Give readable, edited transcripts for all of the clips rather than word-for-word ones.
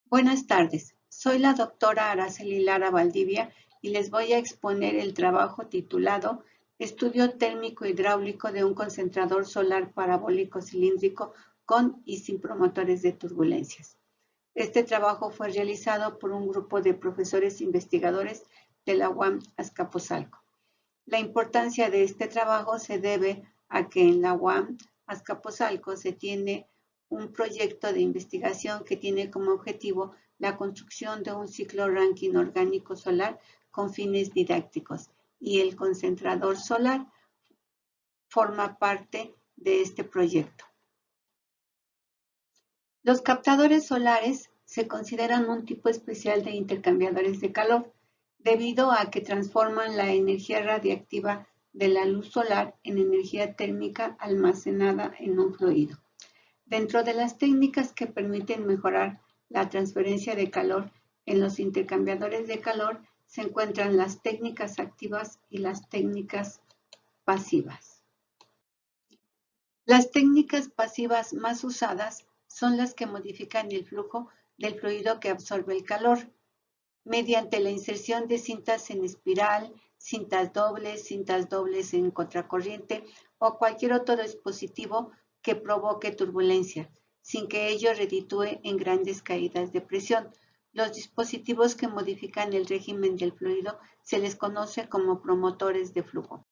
Buenas tardes, soy la doctora Araceli Lara Valdivia y les voy a exponer el trabajo titulado Estudio térmico hidráulico de un concentrador solar parabólico cilíndrico con y sin promotores de turbulencias. Este trabajo fue realizado por un grupo de profesores investigadores de la UAM Azcapotzalco. La importancia de este trabajo se debe a que en la UAM Azcapotzalco se tiene un proyecto de investigación que tiene como objetivo la construcción de un ciclo Rankine orgánico solar con fines didácticos y el concentrador solar forma parte de este proyecto. Los captadores solares se consideran un tipo especial de intercambiadores de calor debido a que transforman la energía radiactiva de la luz solar en energía térmica almacenada en un fluido. Dentro de las técnicas que permiten mejorar la transferencia de calor en los intercambiadores de calor se encuentran las técnicas activas y las técnicas pasivas. Las técnicas pasivas más usadas son las que modifican el flujo del fluido que absorbe el calor mediante la inserción de cintas en espiral, cintas dobles en contracorriente o cualquier otro dispositivo que provoque turbulencia, sin que ello reditúe en grandes caídas de presión. Los dispositivos que modifican el régimen del fluido se les conoce como promotores de flujo.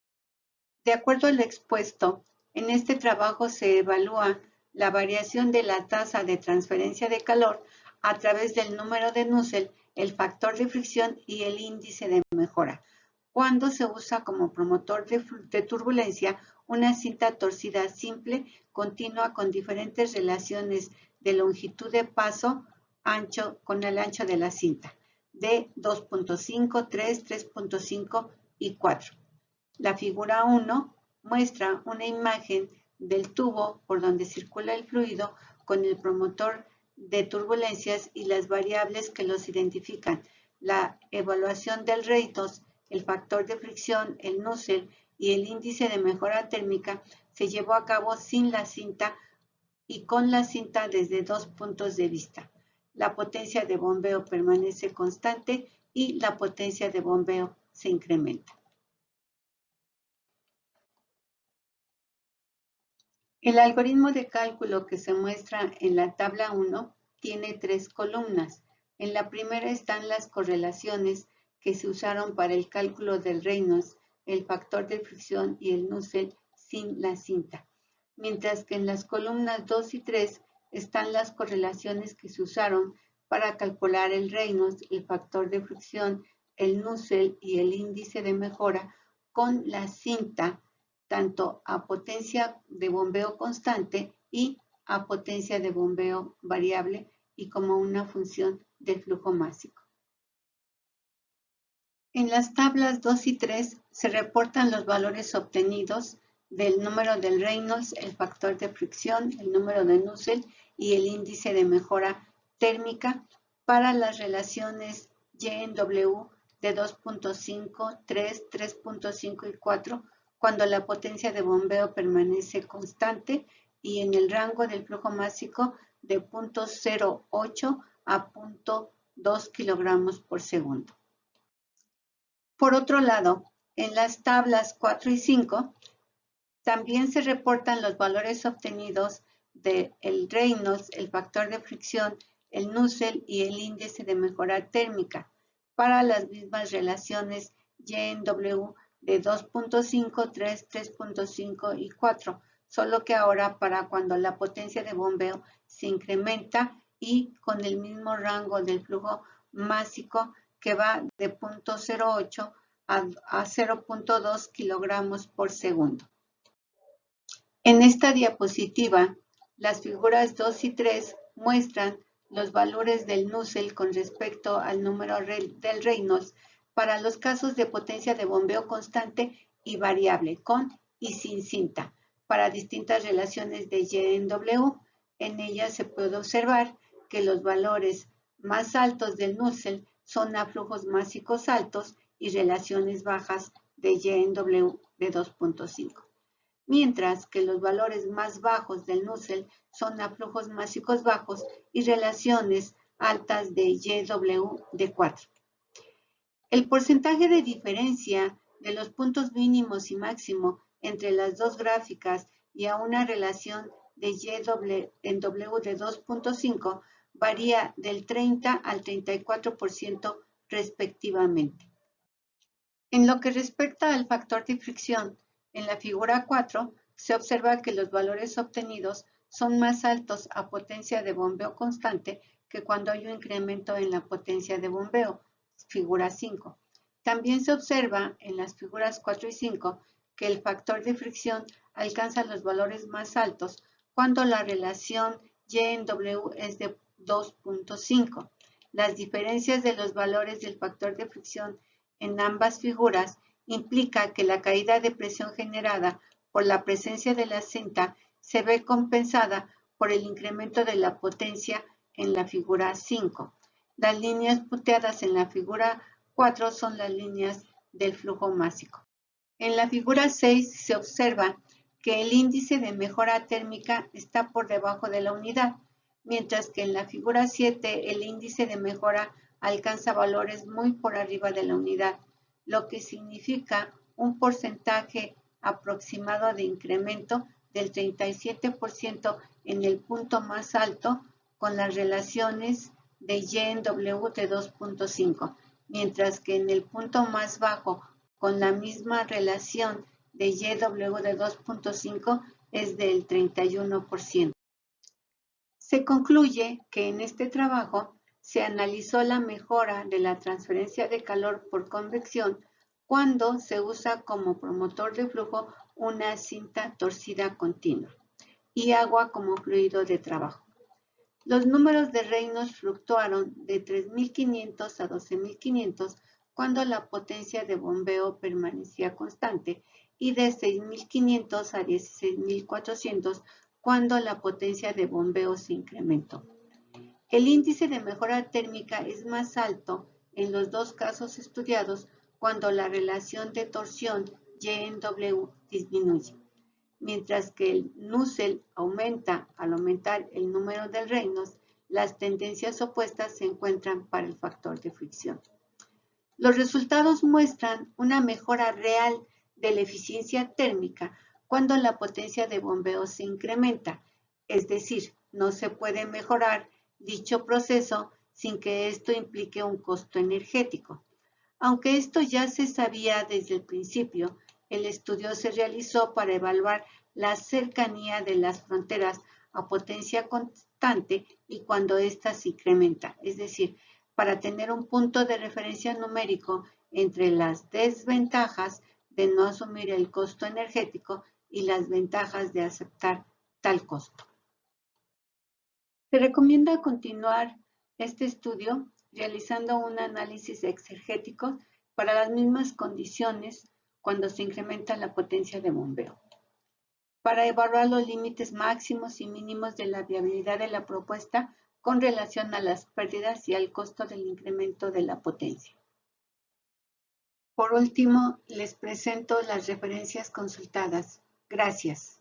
De acuerdo al expuesto, en este trabajo se evalúa la variación de la tasa de transferencia de calor a través del número de Nusselt, el factor de fricción y el índice de mejora, cuando se usa como promotor de turbulencia una cinta torcida simple continua con diferentes relaciones de longitud de paso ancho con el ancho de la cinta, de 2.5, 3, 3.5 y 4. La figura 1 muestra una imagen del tubo por donde circula el fluido con el promotor de turbulencias y las variables que los identifican. La evaluación del Reynolds, el factor de fricción, el Nusselt y el índice de mejora térmica se llevó a cabo sin la cinta y con la cinta desde dos puntos de vista. La potencia de bombeo permanece constante y la potencia de bombeo se incrementa. El algoritmo de cálculo que se muestra en la tabla 1 tiene tres columnas. En la primera están las correlaciones que se usaron para el cálculo del Reynolds, el factor de fricción y el Nusselt sin la cinta. Mientras que en las columnas 2 y 3 están las correlaciones que se usaron para calcular el Reynolds, el factor de fricción, el Nusselt y el índice de mejora con la cinta tanto a potencia de bombeo constante y a potencia de bombeo variable y como una función del flujo másico. En las tablas 2 y 3 se reportan los valores obtenidos del número del Reynolds, el factor de fricción, el número de Nusselt y el índice de mejora térmica para las relaciones Y en W de 2.5, 3, 3.5 y 4 cuando la potencia de bombeo permanece constante y en el rango del flujo másico de 0.08 a 0.2 kilogramos por segundo. Por otro lado, en las tablas 4 y 5 también se reportan los valores obtenidos del Reynolds, el factor de fricción, el Nusselt y el índice de mejora térmica para las mismas relaciones Y en W de 2.5, 3, 3.5 y 4, solo que ahora para cuando la potencia de bombeo se incrementa y con el mismo rango del flujo másico que va de 0.08 a 0.2 kilogramos por segundo. En esta diapositiva, las figuras 2 y 3 muestran los valores del Nusselt con respecto al número del Reynolds para los casos de potencia de bombeo constante y variable, con y sin cinta, para distintas relaciones de Y en W. En ellas se puede observar que los valores más altos del Nusselt son a flujos másicos altos y relaciones bajas de Y en W de 2.5. Mientras que los valores más bajos del Nusselt son a flujos másicos bajos y relaciones altas de YW de 4. El porcentaje de diferencia de los puntos mínimos y máximo entre las dos gráficas y a una relación de YW en W de 2.5 varía del 30 al 34% respectivamente. En lo que respecta al factor de fricción, en la figura 4 se observa que los valores obtenidos son más altos a potencia de bombeo constante que cuando hay un incremento en la potencia de bombeo, figura 5. También se observa en las figuras 4 y 5 que el factor de fricción alcanza los valores más altos cuando la relación Y en W es de 2.5. Las diferencias de los valores del factor de fricción en ambas figuras implica que la caída de presión generada por la presencia de la cinta se ve compensada por el incremento de la potencia en la figura 5. Las líneas punteadas en la figura 4 son las líneas del flujo másico. En la figura 6 se observa que el índice de mejora térmica está por debajo de la unidad, mientras que en la figura 7 el índice de mejora alcanza valores muy por arriba de la unidad, lo que significa un porcentaje aproximado de incremento del 37% en el punto más alto con las relaciones de Y en W de 2.5, mientras que en el punto más bajo con la misma relación de YW de 2.5 es del 31%. Se concluye que en este trabajo se analizó la mejora de la transferencia de calor por convección cuando se usa como promotor de flujo una cinta torcida continua y agua como fluido de trabajo. Los números de Reynolds fluctuaron de 3.500 a 12.500 cuando la potencia de bombeo permanecía constante y de 6.500 a 16.400 cuando la potencia de bombeo se incrementó. El índice de mejora térmica es más alto en los dos casos estudiados cuando la relación de torsión Y en W disminuye, mientras que el Nusselt aumenta al aumentar el número de Reynolds. Las tendencias opuestas se encuentran para el factor de fricción. Los resultados muestran una mejora real de la eficiencia térmica cuando la potencia de bombeo se incrementa, es decir, no se puede mejorar dicho proceso sin que esto implique un costo energético. Aunque esto ya se sabía desde el principio, el estudio se realizó para evaluar la cercanía de las fronteras a potencia constante y cuando ésta se incrementa, es decir, para tener un punto de referencia numérico entre las desventajas de no asumir el costo energético y las ventajas de aceptar tal costo. Se recomienda continuar este estudio realizando un análisis exegético para las mismas condiciones cuando se incrementa la potencia de bombeo, para evaluar los límites máximos y mínimos de la viabilidad de la propuesta con relación a las pérdidas y al costo del incremento de la potencia. Por último, les presento las referencias consultadas. Gracias.